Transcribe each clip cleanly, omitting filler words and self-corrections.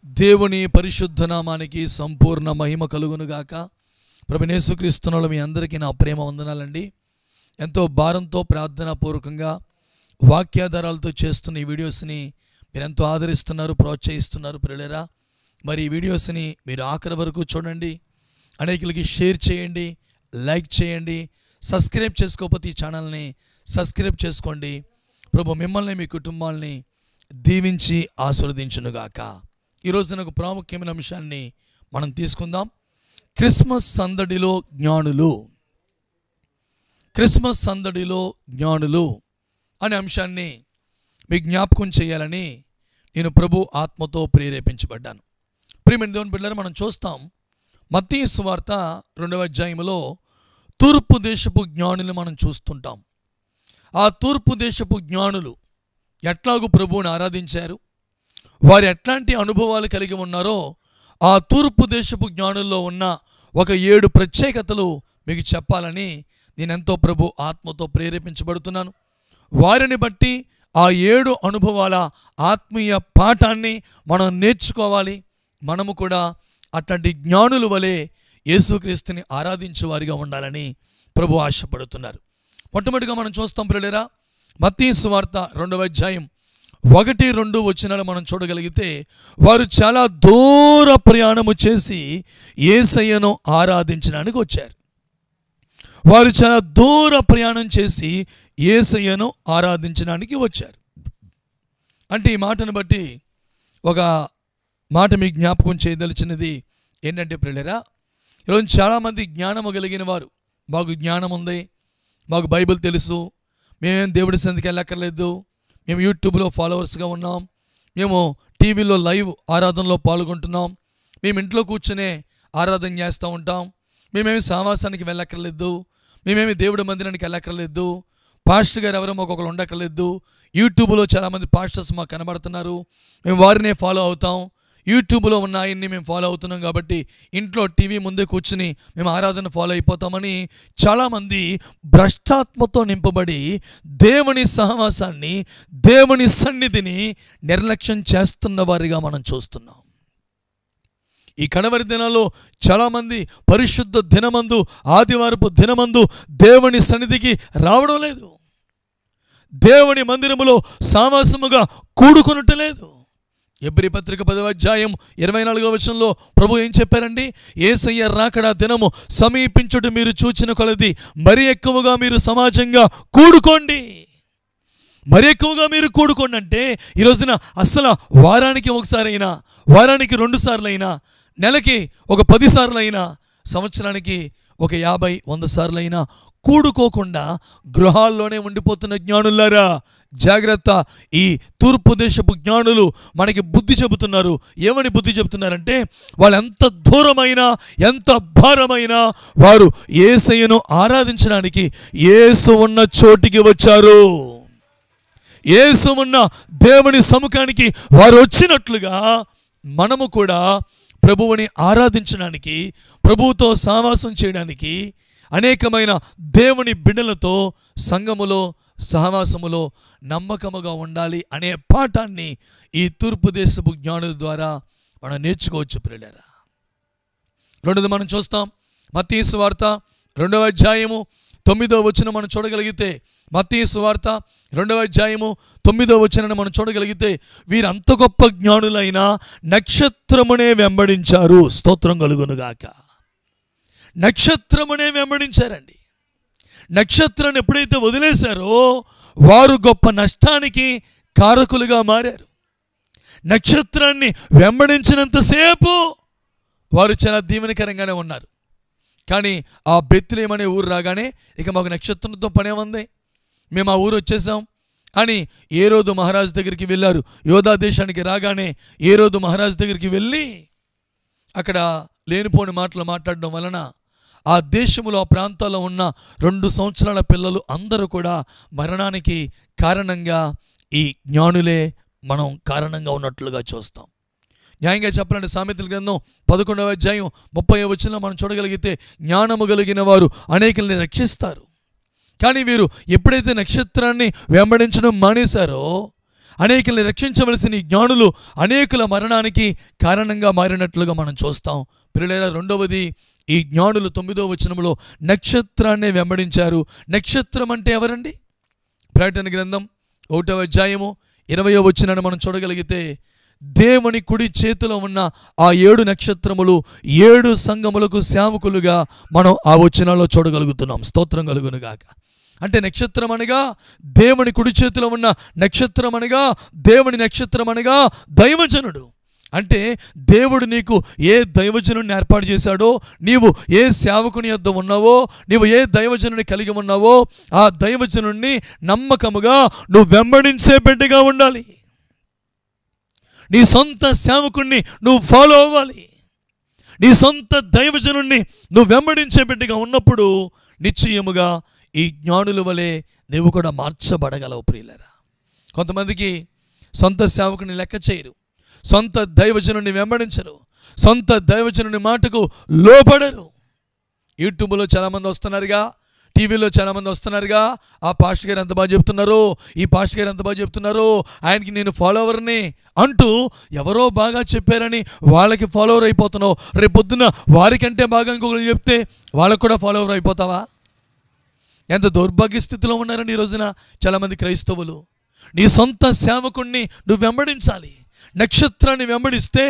దేవుని పరిశుద్ధ నామానికి సంపూర్ణ మహిమ కలుగునుగాక. ప్రభువైన యేసుక్రీస్తునామములో మీ అందరికీ నా ప్రేమ వందనాలండి. ఎంతో భారంతో ప్రార్థనాపూర్వకంగా వాక్యాధారాలతో చేస్తున్న ఈ వీడియోస్ని మీరు ఎంతో ఆదరిస్తున్నారు, ప్రోత్సహిస్తున్నారు ప్రియులారా. మరి ఈ వీడియోస్ని మీరు ఆఖరి వరకు చూడండి, అనేకులకి షేర్ చేయండి, లైక్ చేయండి. సబ్స్క్రైబ్ చేసుకోకపోతే ఈ ఛానల్ని సబ్స్క్రైబ్ చేసుకోండి. ప్రభు మిమ్మల్ని మీ కుటుంబాలని దీవించి ఆశీర్వదించునుగాక. ఈరోజు నాకు ప్రాముఖ్యమైన అంశాన్ని మనం తీసుకుందాం. క్రిస్మస్ సందడిలో జ్ఞానులు. క్రిస్మస్ సందడిలో జ్ఞానులు అనే అంశాన్ని మీ జ్ఞాపకం చేయాలని నేను ప్రభు ఆత్మతో ప్రేరేపించబడ్డాను. ప్రియమైన దేవుని బిడ్డలారా, మనం చూస్తాం మత్తయి సువార్త 2వ అధ్యాయంలో తూర్పు దేశపు జ్ఞానులు మనం చూస్తుంటాం. ఆ తూర్పు దేశపు జ్ఞానులు ఎట్లాగూ ప్రభువుని ఆరాధించారు, వారు ఎట్లాంటి అనుభవాలు కలిగి ఉన్నారో ఆ తూర్పు దేశపు జ్ఞానుల్లో ఉన్న ఒక 7 ప్రత్యేకతలు మీకు చెప్పాలని నేను ఎంతో ప్రభు ఆత్మతో ప్రేరేపించబడుతున్నాను. వారిని బట్టి ఆ 7 అనుభవాల ఆత్మీయ పాఠాన్ని మనం నేర్చుకోవాలి. మనము కూడా అట్లాంటి జ్ఞానుల వలె యేసుక్రీస్తుని ఆరాధించే వారిగా ఉండాలని ప్రభు ఆశపడుతున్నారు. మొట్టమొదటిగా మనం చూస్తాం ప్రియులారా, మత్తయి సువార్త 2వ అధ్యాయం 1-2 వచనాలు మనం చూడగలిగితే, వారు చాలా దూర ప్రయాణము చేసి యేసయ్యను ఆరాధించడానికి వచ్చారు. వారు చాలా దూర ప్రయాణం చేసి యేసయ్యను ఆరాధించడానికి వచ్చారు. అంటే ఈ మాటను బట్టి ఒక మాట మీకు జ్ఞాపకం చేయదలిచినది ఏంటంటే ప్రియులారా, ఈరోజు చాలామంది జ్ఞానము కలిగిన వారు, మాకు జ్ఞానం ఉంది, మాకు బైబిల్ తెలుసు, మేమేం దేవుడి సన్నిధికి వెళ్ళక్కర్లేదు, మేము యూట్యూబ్లో ఫాలోవర్స్గా ఉన్నాం, మేము టీవీలో లైవ్ ఆరాధనలో పాల్గొంటున్నాం, మేము ఇంట్లో కూర్చునే ఆరాధన చేస్తూ ఉంటాం, మేమేమి సావాసానికి వెళ్ళక్కర్లేదు, మేమేమి దేవుడి మందిరానికి వెళ్ళక్కర్లేదు, పాస్టర్ గారు ఎవరో ఒక్కొక్కరు ఉండక్కర్లేదు, యూట్యూబ్లో చాలామంది పాస్టర్స్ మాకు కనబడుతున్నారు, మేము వారినే ఫాలో అవుతాం, యూట్యూబ్లో ఉన్న ఆయన్ని మేము ఫాలో అవుతున్నాం కాబట్టి ఇంట్లో టీవీ ముందే కూర్చుని మేము ఆరాధన ఫాలో అయిపోతామని చాలామంది భ్రష్టాత్మతో నింపబడి దేవుని సహవాసాన్ని, దేవుని సన్నిధిని నిర్లక్ష్యం చేస్తున్న వారిగా మనం చూస్తున్నాం. ఈ కడవరి దినాల్లో చాలామంది పరిశుద్ధ దినమందు, ఆదివారపు దినమందు దేవుని సన్నిధికి రావడం లేదు, దేవుని మందిరములో సావాసముగా కూడుకొనటలేదు. ఎబ్రీ పత్రిక 10వ అధ్యాయం 24వ వచనంలో ప్రభు ఏం చెప్పారండి? యేసయ్య రాకడ దినము సమీపించుట మీరు చూచిన కొలది మరి ఎక్కువగా మీరు సమాజంగా కూడుకోండి. మరి ఎక్కువగా మీరు కూడుకోండి అంటే ఈ రోజున అస్సలు వారానికి ఒకసారి అయినా, వారానికి 2 సార్లు అయినా, నెలకి ఒక 10 సార్లు అయినా, సంవత్సరానికి ఒక 50-100 సార్లు అయినా కూడుకోకుండా గృహాల్లోనే ఉండిపోతున్న జ్ఞానులారా జాగ్రత్త. ఈ తూర్పు దేశపు జ్ఞానులు మనకి బుద్ధి చెబుతున్నారు. ఏమని బుద్ధి చెబుతున్నారంటే, వాళ్ళు ఎంత దూరమైనా, ఎంత భారమైనా వారు యేసయ్యను ఆరాధించడానికి యేసు ఉన్న చోటికి వచ్చారు. యేసు ఉన్న దేవుని సముఖానికి వారు వచ్చినట్లుగా మనము కూడా ప్రభువుని ఆరాధించడానికి, ప్రభువుతో సావాసం చేయడానికి, అనేకమైన దేవుని బిడ్డలతో సంఘములో సహవాసములో నమ్మకముగా ఉండాలి అనే పాఠాన్ని ఈ తూర్పు దేశపు జ్ఞానుల ద్వారా మనం నేర్చుకోవచ్చు ప్రియులారా. రెండోది మనం చూస్తాం, మత్తయి సువార్త 2వ అధ్యాయము 9వ వచనం మనం చూడగలిగితే, మత్తయి సువార్త 2వ అధ్యాయము 9వ వచనాన్ని మనం చూడగలిగితే, వీరంత గొప్ప జ్ఞానులైన నక్షత్రమునే వెంబడించారు. స్తోత్రం కలుగునుగాక. నక్షత్రమునే వెంబడించారండి. నక్షత్రాన్ని ఎప్పుడైతే వదిలేశారో వారు గొప్ప నష్టానికి కారకులుగా మారారు. నక్షత్రాన్ని వెంబడించినంతసేపు వారు చాలా దీవెనకరంగానే ఉన్నారు. కానీ ఆ బెత్లెహేము అనే ఊరు రాగానే ఇక మాకు నక్షత్రంతో పనే ఉంది, మేము ఆ ఊరు వచ్చేసాం అని హేరోదు మహారాజు దగ్గరికి వెళ్ళారు. యోధా దేశానికి రాగానే హేరోదు మహారాజు దగ్గరికి వెళ్ళి అక్కడ లేనిపోని మాటలు మాట్లాడడం వలన ఆ దేశంలో, ఆ ప్రాంతాల్లో ఉన్న 2 సంవత్సరాల పిల్లలు అందరూ కూడా మరణానికి కారణంగా ఈ జ్ఞానులే మనం కారణంగా ఉన్నట్లుగా చూస్తాం. న్యాయంగా చెప్పాలంటే సామెతల గ్రంథం 11వ అధ్యాయం 30వ వచనంలో మనం చూడగలిగితే, జ్ఞానము కలిగిన వారు అనేకుల్ని రక్షిస్తారు. కానీ వీరు ఎప్పుడైతే నక్షత్రాన్ని వెంబడించడం మానేశారో అనేకుల్ని రక్షించవలసిన ఈ జ్ఞానులు అనేకుల మరణానికి కారణంగా మారినట్లుగా మనం చూస్తాం. ప్రియులారా, రెండవది, ఈ జ్ఞానులు 9వ వచనంలో నక్షత్రాన్ని వెంబడించారు. నక్షత్రం అంటే ఎవరండి? ప్రకటన గ్రంథం 1వ అధ్యాయము 20వ వచనాన్ని మనం చూడగలిగితే, దేవుని కుడి చేతిలో ఉన్న ఆ 7 నక్షత్రములు 7 సంఘములకు సేవకులుగా మనం ఆ వచనాల్లో చూడగలుగుతున్నాం. స్తోత్రం కలుగునుగాక. అంటే నక్షత్రం అనగా దేవుని కుడి చేతిలో ఉన్న నక్షత్రం అనగా దేవుని నక్షత్రం అనగా దైవజనుడు. అంటే దేవుడు నీకు ఏ దైవజనుడిని ఏర్పాటు చేశాడో, నీవు ఏ సేవకుని యొద్ద ఉన్నావో, నీవు ఏ దైవజనుడిని కలిగి ఉన్నావో, ఆ దైవజనుడిని నమ్మకముగా నువ్వు వెంబడించే బిడ్డగా ఉండాలి. నీ సొంత సేవకుణ్ణి నువ్వు ఫాలో అవ్వాలి. నీ సొంత దైవజనుడిని నువ్వు వెంబడించే బిడ్డగా ఉన్నప్పుడు నిశ్చయముగా ఈ జ్ఞానుల వలె నువ్వు కూడా మార్చబడగలవు. ప్రియులారా, కొంతమందికి సొంత సేవకుని లెక్క చేయరు, సొంత దైవజనుడిని వెంబడించరు, సొంత దైవజనుని మాటకు లోపడరు. యూట్యూబ్లో చాలామంది వస్తున్నారుగా, టీవీలో చాలామంది వస్తున్నారుగా, ఆ పాస్టర్ గారు ఎంత బాగా చెప్తున్నారు, ఈ పాస్టర్ గారు ఎంత బాగా చెప్తున్నారు, ఆయనకి నేను ఫాలోవర్ని అంటూ ఎవరో బాగా చెప్పారని వాళ్ళకి ఫాలోవర్ అయిపోతున్నావు. రేపు పొద్దున్న వారికంటే బాగా ఇంకొకరు చెప్తే వాళ్ళకు కూడా ఫాలోవర్ అయిపోతావా? ఎంత దౌర్భాగ్య స్థితిలో ఉన్నారని ఈ రోజున చాలామంది క్రైస్తవులు. నీ సొంత సేవకుణ్ణి నువ్వు వెంబడించాలి. నక్షత్రాన్ని వెంబడిస్తే,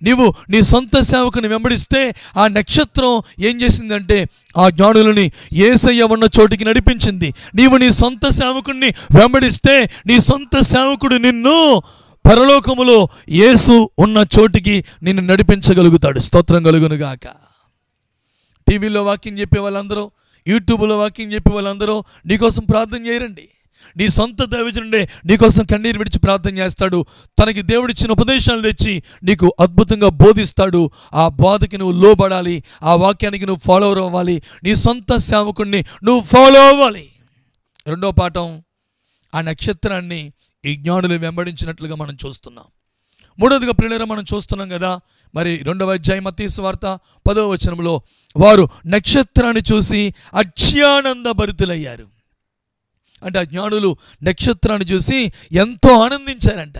నీవు నీ సొంత సేవకుని వెంబడిస్తే, ఆ నక్షత్రం ఏం చేసిందంటే ఆ జ్ఞానులని యేసయ్య ఉన్న చోటికి నడిపించింది. నీవు నీ సొంత సేవకుడిని వెంబడిస్తే నీ సొంత సేవకుడు నిన్ను పరలోకములో యేసు ఉన్న చోటికి నిన్ను నడిపించగలుగుతాడు. స్తోత్రం కలుగునుగాక. టీవీలో వాక్యం చెప్పే వాళ్ళందరూ, యూట్యూబ్లో వాక్యం చెప్పే వాళ్ళందరూ నీకోసం ప్రార్థన చేయరండి. నీ సొంత దైవజనుడే నీకోసం కన్నీరు విడిచి ప్రార్థన చేస్తాడు. తనకి దేవుడిచ్చిన ఉపదేశాలు తెచ్చి నీకు అద్భుతంగా బోధిస్తాడు. ఆ బోధకి నువ్వు లోబడాలి, ఆ వాక్యానికి నువ్వు ఫాలోవర్ అవ్వాలి, నీ సొంత సేవకుడిని నువ్వు ఫాలో అవ్వాలి. రెండో పాఠం, ఆ నక్షత్రాన్ని ఈ జ్ఞానులు వెంబడించినట్లుగా మనం చూస్తున్నాం. మూడవదిగా ప్రియులారా, మనం చూస్తున్నాం కదా, మరి 2వ అధ్యాయం మత్తయి సువార్త 10వ వచనంలో వారు నక్షత్రాన్ని చూసి అత్యానంద భరితులయ్యారు. అంటే ఆ జ్ఞానులు నక్షత్రాన్ని చూసి ఎంతో ఆనందించారంట.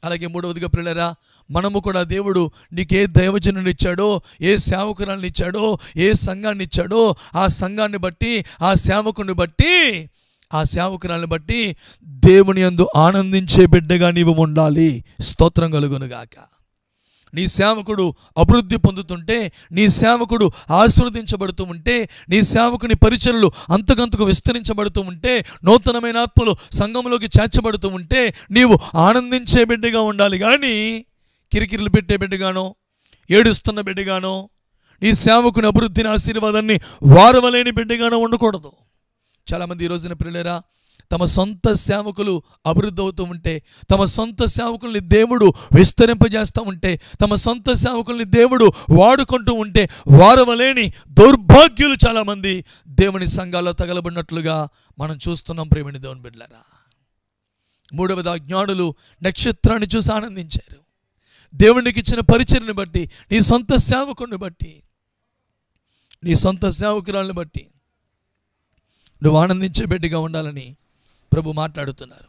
అలాగే మూడవదిగా ప్రియులారా, మనము కూడా దేవుడు నీకు ఏ దైవజనుని ఇచ్చాడో, ఏ సేవకురాలను ఇచ్చాడో, ఏ సంఘాన్ని ఇచ్చాడో, ఆ సంఘాన్ని బట్టి, ఆ సేవకుని బట్టి, ఆ సేవకురాలను బట్టి దేవుని యందు ఆనందించే బిడ్డగా నీవు ఉండాలి. స్తోత్రం కలుగునుగాక. నీ సేవకుడు అభివృద్ధి పొందుతుంటే, నీ సేవకుడు ఆశీర్వదించబడుతూ ఉంటే, నీ సేవకుని పరిచర్యలు అంతకంతకు విస్తరించబడుతూ ఉంటే, నూతనమైన ఆత్మలు సంఘంలోకి చేర్చబడుతూ ఉంటే నీవు ఆనందించే బిడ్డగా ఉండాలి. కానీ కిరికిరిలు పెట్టే బిడ్డగానో, ఏడుస్తున్న బిడ్డగానో, నీ సేవకుని అభివృద్ధిని ఆశీర్వాదాన్ని వారవలేని బిడ్డగానో ఉండకూడదు. చాలామంది ఈ రోజున ప్రియులారా, తమ సొంత సేవకులు అభివృద్ధి అవుతూ ఉంటే, తమ సొంత సేవకుల్ని దేవుడు విస్తరింపజేస్తూ ఉంటే, తమ సొంత సేవకుల్ని దేవుడు వాడుకుంటూ ఉంటే వారవలేని దౌర్భాగ్యులు చాలామంది దేవుని సంఘాల్లో తగలబడినట్లుగా మనం చూస్తున్నాం. ప్రేమని దేవుని బిడ్డలారా, మూడవది, ఆ జ్ఞానులు నక్షత్రాన్ని చూసి ఆనందించారు. దేవునికి ఇచ్చిన పరిచర్ని బట్టి, నీ సొంత సేవకుడిని బట్టి, నీ సొంత సేవకురాలను బట్టి నువ్వు ఆనందించే బిడ్డగా ఉండాలని ప్రభు మాట్లాడుతున్నారు.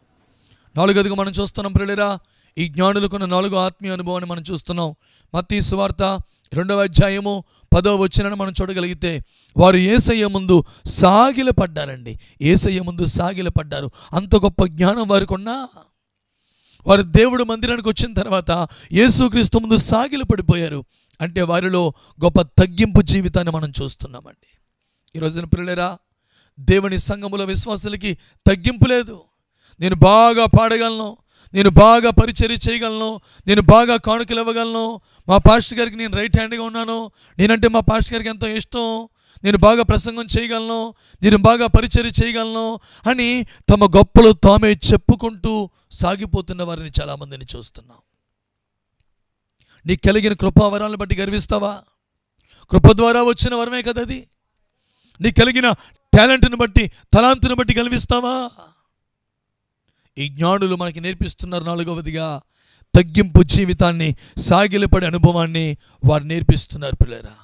నాలుగోదిగా మనం చూస్తున్నాం ప్రియులారా, ఈ జ్ఞానులకున్న 4వ ఆత్మీయ అనుభవాన్ని మనం చూస్తున్నాం. మత్తయి సువార్త 2వ అధ్యాయము 10వ వచనాన్ని మనం చూడగలిగితే, వారు యేసయ్య ముందు సాగిలపడ్డారండి. యేసయ్య ముందు సాగిలపడ్డారు. అంత గొప్ప జ్ఞానం వారికి ఉన్నా, వారు దేవుడు మందిరానికి వచ్చిన తర్వాత యేసుక్రీస్తు ముందు సాగిలపడిపోయారు. అంటే వారిలో గొప్ప తగ్గింపు జీవితాన్ని మనం చూస్తున్నామండి. ఈ రోజున ప్రియులారా, దేవుని సంఘములో విశ్వాసులకి తగ్గింపు లేదు. నేను బాగా పాడగలను, నేను బాగా పరిచర్య చేయగలను, నేను బాగా కానుకలు ఇవ్వగలను, మా పాస్టర్ గారికి నేను రైట్ హ్యాండ్గా ఉన్నాను, నేనంటే మా పాస్టర్ గారికి ఎంతో ఇష్టం, నేను బాగా ప్రసంగం చేయగలను, నేను బాగా పరిచర్య చేయగలను అని తమ గొప్పలు తామే చెప్పుకుంటూ సాగిపోతున్న వారిని చాలామందిని చూస్తున్నాం. నీకు కలిగిన కృపావరాలను బట్టి గర్విస్తావా? కృప ద్వారా వచ్చిన వరమే కదా అది. నీకు కలిగిన టాలెంట్ని బట్టి, తలాంతుని బట్టి గర్విస్తావా? ఈ జ్ఞానులు మనకి నేర్పిస్తున్నారు. నాలుగవదిగా తగ్గింపు జీవితాన్ని, సాగిలపడే అనుభవాన్ని వారు నేర్పిస్తున్నారు పిల్లరా.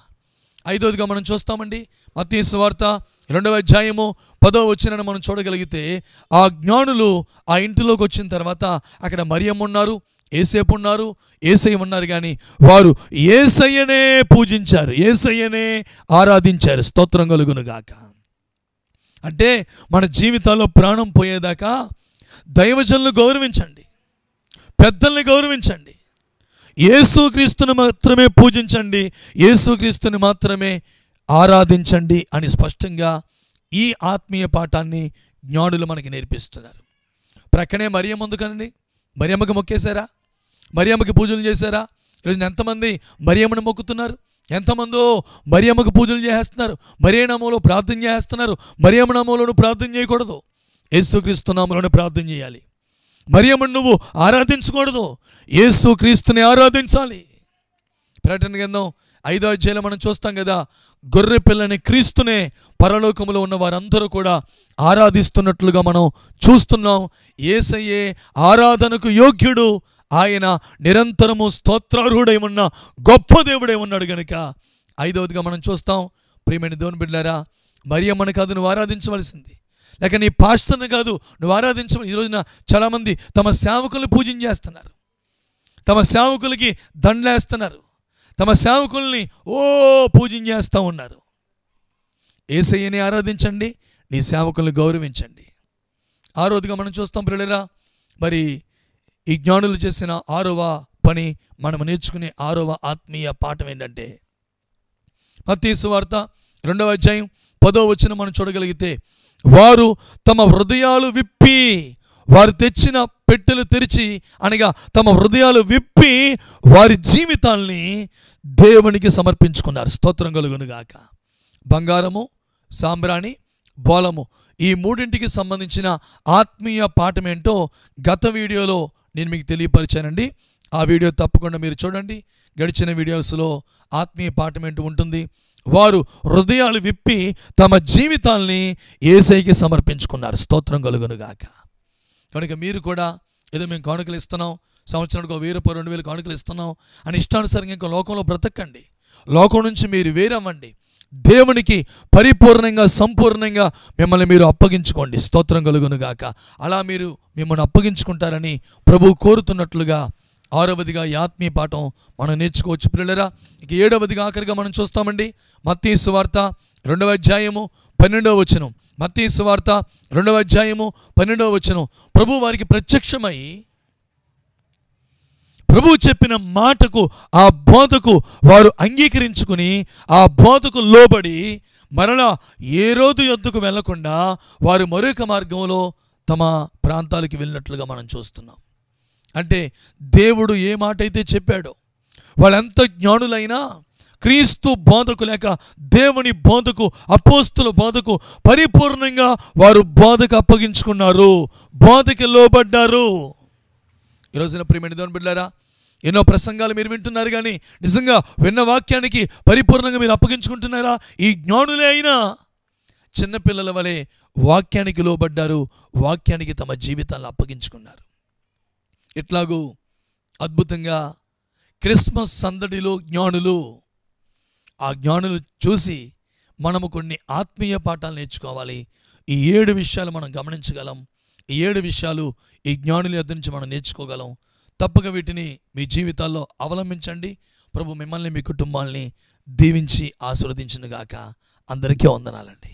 ఐదవదిగా మనం చూస్తామండి, మత్తయి సువార్త 2వ అధ్యాయము 10వ వచనాన్ని మనం చూడగలిగితే, ఆ జ్ఞానులు ఆ ఇంటిలోకి వచ్చిన తర్వాత అక్కడ మరియమ్మ ఉన్నారు, యేసేపు ఉన్నారు, యేసయ్య ఉన్నారు. కానీ వారు యేసయ్యనే పూజించారు, యేసయ్యనే ఆరాధించారు. స్తోత్రం కలుగును గాక. అంటే మన జీవితాల్లో ప్రాణం పోయేదాకా దైవజనులను గౌరవించండి, పెద్దల్ని గౌరవించండి, యేసుక్రీస్తుని మాత్రమే పూజించండి, యేసుక్రీస్తుని మాత్రమే ఆరాధించండి అని స్పష్టంగా ఈ ఆత్మీయ పాఠాన్ని జ్ఞానులు మనకి నేర్పిస్తున్నారు. ప్రక్కనే మరియమ్మ ఉంది కదండి, మరియమ్మకి మొక్కేశారా? మరియమ్మకి పూజలు చేశారా? ఈరోజు ఎంతమంది మరియమ్మను మొక్కుతున్నారు? ఎంతమందో మరియమ్మకు పూజలు చేస్తున్నారు, మరియ నామములో ప్రార్థన చేస్తున్నారు. మరియమ్మ నామములో ప్రార్థన చేయకూడదు, యేసుక్రీస్తు నామములో ప్రార్థన చేయాలి. మరియమ్మను నువ్వు ఆరాధించకూడదు, యేసుక్రీస్తుని ఆరాధించాలి. ప్రకటన గ్రంథం 5వ అధ్యాయంలో మనం చూస్తాం కదా, గొర్రె పిల్లని క్రీస్తునే పరలోకములో ఉన్న వారందరూ కూడా ఆరాధిస్తున్నట్లుగా మనం చూస్తున్నాం. యేసయ్యే ఆరాధనకు యోగ్యుడు, ఆయన నిరంతరము స్తోత్రార్హుడై ఉన్న గొప్ప దేవుడై ఉన్నాడు గనుక. 5వదిగా మనం చూస్తాం, ప్రియమైన దేవుని బిడ్డలారా, మరియమ్మని కాదు నువ్వు ఆరాధించవలసింది, లేక నీ పాస్టర్ని కాదు నువ్వు ఆరాధించవలసి. ఈ రోజున చాలామంది తమ సేవకుల్ని పూజించేస్తున్నారు, తమ సేవకులకి దండలేస్తున్నారు, తమ సేవకుల్ని పూజించేస్తూ ఉన్నారు. యేసయ్యని ఆరాధించండి, నీ సేవకుల్ని గౌరవించండి. 6వదిగా మనం చూస్తాం పిల్లరా, మరి ఈ జ్ఞానులు చేసిన 6వ పని, మనం నేర్చుకునే 6వ ఆత్మీయ పాఠం ఏంటంటే, మత్తయి సువార్త 2వ అధ్యాయం 10వ వచనం మనం చూడగలిగితే, వారు తమ హృదయాలు విప్పి, వారు తెచ్చిన పెట్టెలు తెరిచి, అనగా తమ హృదయాలు విప్పి వారి జీవితాల్ని దేవునికి సమర్పించుకున్నారు. స్తోత్రం కలుగును గాక. బంగారము, సాంబ్రాణి, బోలము, ఈ మూడింటికి సంబంధించిన ఆత్మీయ పాఠం ఏంటో గత వీడియోలో నేను మీకు తెలియపరిచానండి. ఆ వీడియో తప్పకుండా మీరు చూడండి. గడిచిన వీడియోస్లో ఆత్మీయ పాఠం ఏంటో ఉంటుంది. వారు హృదయాలు విప్పి తమ జీవితాల్ని యేసయ్యకి సమర్పించుకున్నారు. స్తోత్రం కలుగును గాక. కనుక మీరు కూడా ఏదో మేము కానుకలు ఇస్తున్నాం, సంవత్సరానికి 1000 రూపాయలు 2000 కానుకలు ఇస్తున్నాం అని ఇష్టానుసారంగా ఇంకా లోకంలో బ్రతకండి. లోకం నుంచి మీరు వేరవ్వండి, దేవునికి పరిపూర్ణంగా సంపూర్ణంగా మిమ్మల్ని మీరు అప్పగించుకోండి. స్తోత్రం కలుగును గాక. అలా మీరు మిమ్మల్ని అప్పగించుకుంటారని ప్రభువు కోరుతున్నట్లుగా 6వదిగా ఈ ఆత్మీయ పాఠం మనం నేర్చుకోవచ్చు పిల్లరా. ఇక 7వదిగా ఆఖరిగా మనం చూస్తామండి, మత్తయి సువార్త 2వ అధ్యాయము 12వ వచనం. మత్తయి సువార్త 2వ అధ్యాయము 12వ వచనం. ప్రభు వారికి ప్రత్యక్షమై ప్రభువు చెప్పిన మాటకు, ఆ బోధకు వారు అంగీకరించుకుని ఆ బోధకు లోబడి మరలా హేరోదు యొద్దకు వెళ్లకుండా వారు మరొక మార్గంలో తమ ప్రాంతాలకు వెళ్ళినట్లుగా మనం చూస్తున్నాం. అంటే దేవుడు ఏ మాట అయితే చెప్పాడో, వాళ్ళెంత జ్ఞానులైనా క్రీస్తు బోధకు లేక దేవుని బోధకు, అపోస్తుల బోధకు పరిపూర్ణంగా వారు బోధకు అప్పగించుకున్నారు, బోధకి లోబడ్డారు. ఈరోజున ప్రియమైన దేవుని బిడ్డలారా, ఎన్నో ప్రసంగాలు మీరు వింటున్నారు, కానీ నిజంగా విన్న వాక్యానికి పరిపూర్ణంగా మీరు అప్పగించుకుంటున్నారా? ఈ జ్ఞానులే అయినా చిన్నపిల్లల వలె వాక్యానికి లోబడ్డారు, వాక్యానికి తమ జీవితాలను అప్పగించుకున్నారు. ఇట్లాగూ అద్భుతంగా క్రిస్మస్ సందడిలో జ్ఞానులు, ఆ జ్ఞానులు చూసి మనము కొన్ని ఆత్మీయ పాఠాలు నేర్చుకోవాలి. ఈ 7 విషయాలు మనం గమనించగలం. ఈ 7 విషయాలు ఈ జ్ఞానుల యొద్ద నుంచి మనం నేర్చుకోగలం. తప్పక వీటిని మీ జీవితాల్లో అవలంబించండి. ప్రభు మిమ్మల్ని, మీ కుటుంబాల్ని దీవించి ఆశీర్వదించును గాక. అందరికీ వందనాలండి.